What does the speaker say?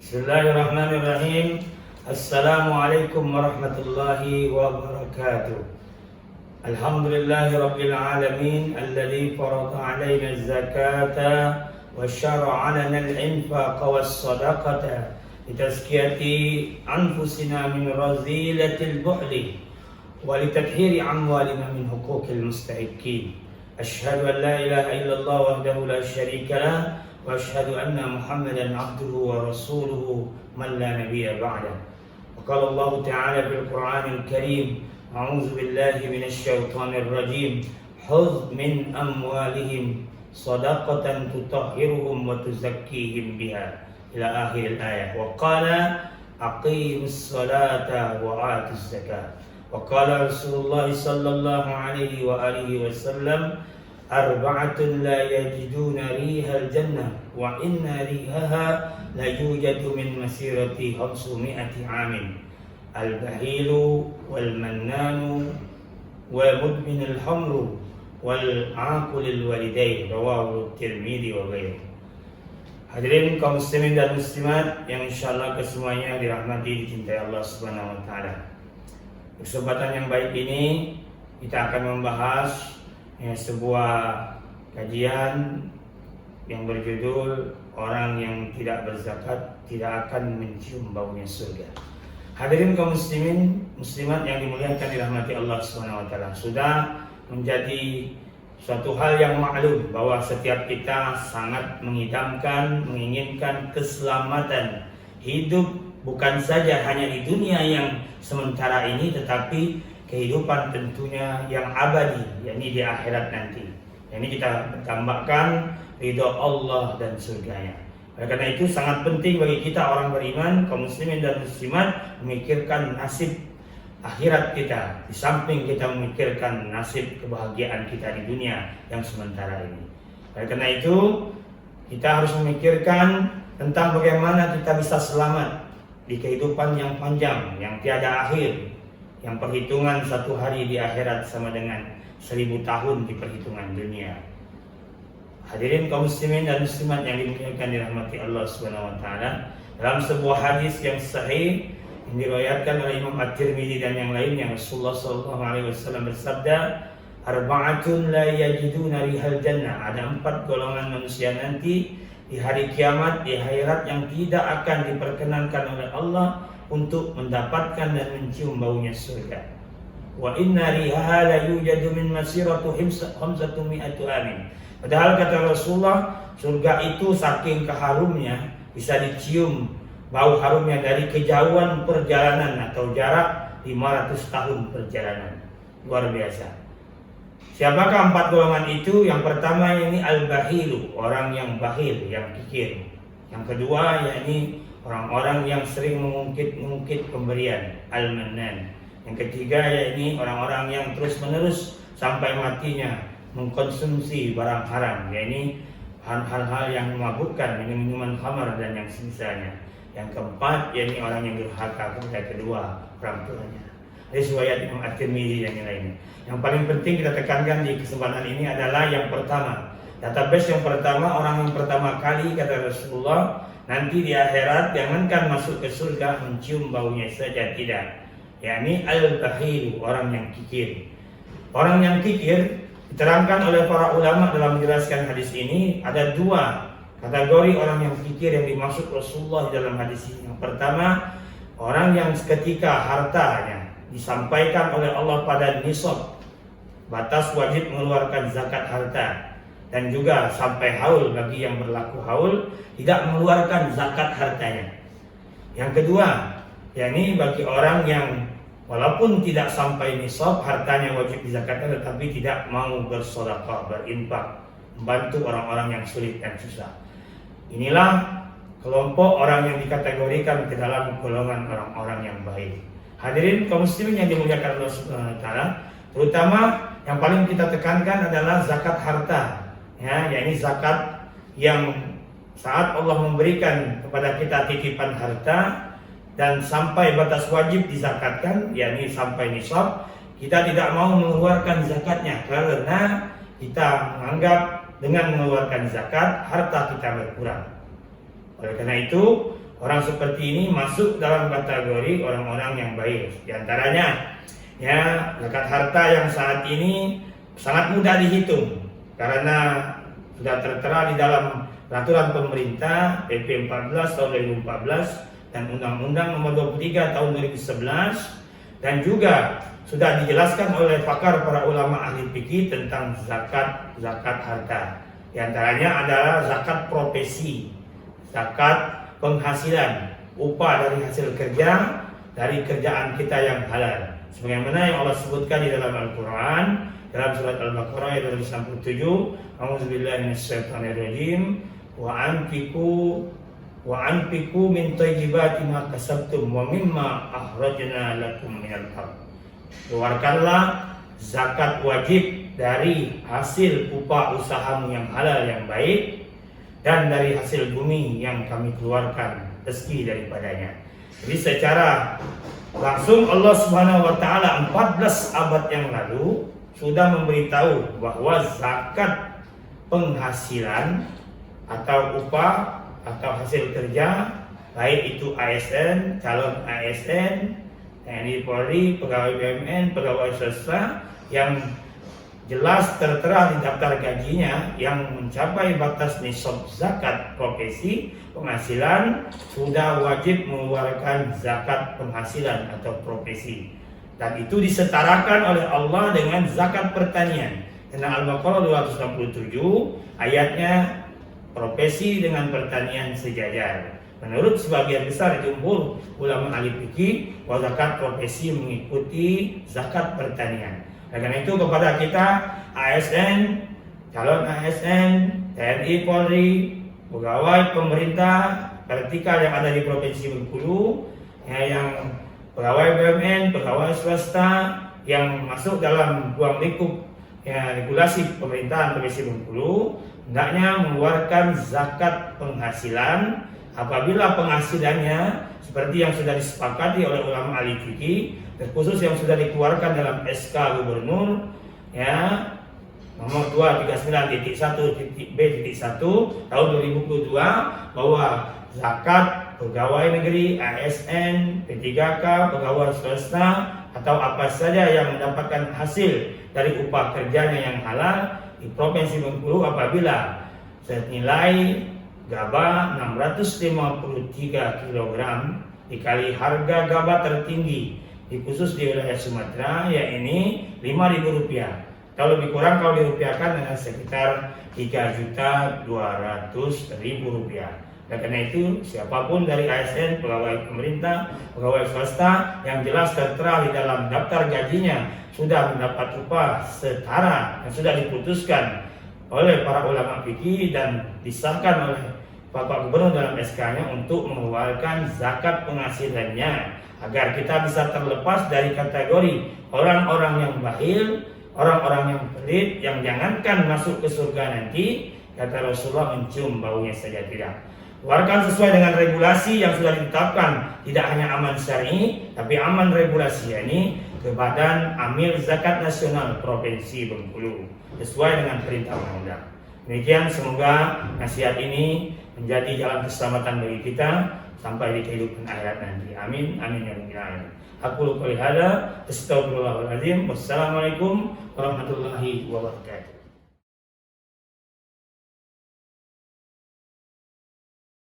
Bismillahirrahmanirrahim. Assalamualaikum warahmatullahi wabarakatuh. Alhamdulillahi rabbil alamin alladzi farada 'alaina az-zakata wa syara'a lana al-infaqa was-sadaqata litazkiyati anfusina min razilatil buhli wa litathhiri amwalina min huquqil mustahiqin. Asyhadu an la ilaha illallah wahdahu la syarika lah wa asyhadu anna Muhammadan abduhu wa rasuluhu man la nabiyya ba'dah. Wa qala Allah ta'ala fil Qur'anil Karim, a'udzu billahi minasy syaithanir rajim, khudh min amwalihim shadaqatan tutahhiruhum wa tuzakkihim biha ila akhir ayat. Wa qala aqimus salata wa atuz zakata. Wa qala Rasulullah sallallahu alaihi wa alihi wasallam, arba'atun la yajiduna rihal jannah wa inna rihaha la yujadu min masirati 500 amin, al-bahilu wal mannanu wa mudminul hamru wal aqulil walidain, rawahu Tirmidzi wa ghairuh. Hadirin kaum muslimin dan muslimat yang insyaallah kesemuanya dirahmati dicintai Allah Subhanahu wa taala. Kesempatan yang baik ini kita akan membahas sebuah kajian yang berjudul orang yang tidak berzakat tidak akan mencium baunya surga. Hadirin kaum muslimin muslimat yang dimuliakan dirahmati Allah Subhanahu wa taala, sudah menjadi suatu hal yang maklum bahwa setiap kita sangat mengidamkan, menginginkan keselamatan hidup, bukan saja hanya di dunia yang sementara ini, tetapi kehidupan tentunya yang abadi, yakni di akhirat nanti. Ini kita tambahkan ridho Allah dan surganya. Oleh karena itu sangat penting bagi kita orang beriman, kaum muslimin dan muslimat, memikirkan nasib akhirat kita di samping kita memikirkan nasib kebahagiaan kita di dunia yang sementara ini. Oleh karena itu kita harus memikirkan tentang bagaimana kita bisa selamat di kehidupan yang panjang, yang tiada akhir, yang perhitungan satu hari di akhirat sama dengan 1000 tahun di perhitungan dunia. Hadirin kaum muslimin dan muslimat yang dimuliakan dirahmati Allah Subhanahu wa taala, dalam sebuah hadis yang sahih yang diriwayatkan oleh Imam At-Tirmidzi dan yang lainnya, Rasulullah sallallahu alaihi wasallam bersabda, arba'atun la yajiduna rihal jannah, ada 4 golongan manusia nanti di hari kiamat, di akhirat, yang tidak akan diperkenankan oleh Allah untuk mendapatkan dan mencium baunya surga. Wa inna rihaha la yujadu min masiratu 500 amin. Padahal kata Rasulullah, surga itu saking keharumnya bisa dicium bau harumnya dari kejauhan perjalanan atau jarak 500 tahun perjalanan. Luar biasa. Siapakah 4 golongan itu? Yang pertama ini al-bahilu, orang yang bahil, yang kikir. Yang kedua yakni orang-orang yang sering mengungkit pemberian, al-mannan. Yang ketiga yakni orang-orang yang terus-menerus sampai matinya mengkonsumsi barang haram, yakni hal-hal yang memabukkan, minuman khamar dan yang sisanya. Yang keempat yakni orang yang durhaka kepada kedua orang tuanya. Riwayat Imam At-Tirmidzi dan yang lainnya. Yang paling penting kita tekankan di kesempatan ini adalah yang pertama. Database yang pertama, orang yang pertama kali kata Rasulullah nanti di akhirat jangankan masuk ke surga mencium baunya saja, tidak. Yakni al-bahil, orang yang kikir. Orang yang kikir diterangkan oleh para ulama dalam menjelaskan hadis ini ada 2 kategori orang yang kikir yang dimaksud Rasulullah dalam hadis ini. Yang pertama, orang yang ketika hartanya disampaikan oleh Allah pada nisab, batas wajib mengeluarkan zakat harta, dan juga sampai haul bagi yang berlaku haul tidak mengeluarkan zakat hartanya. Yang kedua, yakni bagi orang yang walaupun tidak sampai nisab hartanya wajib dizakatkan tetapi tidak mau bersedekah, berinfak, membantu orang-orang yang sulit dan susah. Inilah kelompok orang yang dikategorikan ke dalam golongan orang-orang yang baik. Hadirin kaum muslimin yang dimuliakan Allah Subhanahu wa taala, terutama yang paling kita tekankan adalah zakat harta. Ya, yakni zakat yang saat Allah memberikan kepada kita titipan harta dan sampai batas wajib dizakatkan, yakni sampai nisab, kita tidak mau mengeluarkan zakatnya karena kita menganggap dengan mengeluarkan zakat harta kita berkurang. Oleh karena itu, Orang seperti ini masuk dalam kategori orang-orang yang baik. Di antaranya, ya, zakat harta yang saat ini sangat mudah dihitung karena sudah tertera di dalam peraturan pemerintah PP 14 tahun 2014 dan Undang-Undang Nomor 23 tahun 2011, dan juga sudah dijelaskan oleh pakar para ulama ahli fikih tentang zakat harta. Di antaranya adalah zakat profesi, zakat penghasilan, upah dari hasil kerja, dari kerjaan kita yang halal. Sebagaimana yang Allah sebutkan di dalam Al-Quran, dalam surat Al-Baqarah ayat 97, A'udzubillahi minasyaitonirrajim, wa anfiqu min thayyibati ma kasabtum wa mimma akhrajna lakum minal ardh. Keluarkanlah zakat wajib dari hasil upah usahamu yang halal yang baik dan dari hasil bumi yang kami keluarkan rezeki daripadanya. Jadi secara langsung Allah Subhanahu wa taala 14 abad yang lalu sudah memberitahu bahwa zakat penghasilan atau upah atau hasil kerja, baik itu ASN, calon ASN, TNI Polri, pegawai BUMN, pegawai swasta yang jelas tertera di daftar gajinya yang mencapai batas nisab zakat profesi penghasilan sudah wajib mengeluarkan zakat penghasilan atau profesi, dan itu disetarakan oleh Allah dengan zakat pertanian. Karena Al-Baqarah 267 ayatnya profesi dengan pertanian sejajar. Menurut sebagian besar jumhur ulama ahli fikih, bahwa zakat profesi mengikuti zakat pertanian. Karena itu kepada kita ASN, calon ASN, TNI Polri, pegawai pemerintah vertikal yang ada di Provinsi Bengkulu, ya, yang pegawai BUMN, pegawai swasta yang masuk dalam ruang lingkup, ya, regulasi pemerintahan Provinsi Bengkulu, hendaknya mengeluarkan zakat penghasilan apabila penghasilannya seperti yang sudah disepakati oleh ulama ahli fikih, terkhusus yang sudah dikeluarkan dalam SK Gubernur, ya, nomor 239.1.B.1 tahun 2022, bahwa zakat pegawai negeri, ASN, P3K, pegawai swasta atau apa saja yang mendapatkan hasil dari upah kerjanya yang halal di Provinsi Bengkulu apabila senilai gabah 653 kg dikali harga gabah tertinggi khusus di wilayah Sumatera, yakni Rp5.000, atau lebih kurang kalau dirupiahkan dengan sekitar Rp3.200.000. Dan karena itu siapapun dari ASN, pegawai pemerintah, pegawai swasta yang jelas tertera di dalam daftar gajinya sudah mendapat upah setara yang sudah diputuskan oleh para ulama fikih dan disahkan oleh Bapak Gubernur dalam SK-nya untuk mengeluarkan zakat penghasilannya, agar kita bisa terlepas dari kategori orang-orang yang bakhil, orang-orang yang pelit, yang jangankan masuk ke surga nanti, kata Rasulullah, mencium baunya saja tidak. Keluarkan sesuai dengan regulasi yang sudah ditetapkan, tidak hanya aman syar'i, tapi aman regulasi, yakni ke Badan Amil Zakat Nasional Provinsi Bengkulu, sesuai dengan perintah undang-undang. Demikian, semoga nasihat ini menjadi jalan keselamatan bagi kita sampai di kehidupan akhirat nanti. Amin, amin ya rabbal alamin. Aku qouli hadza, astaghfirullahaladzim. Wassalamualaikum warahmatullahi wabarakatuh.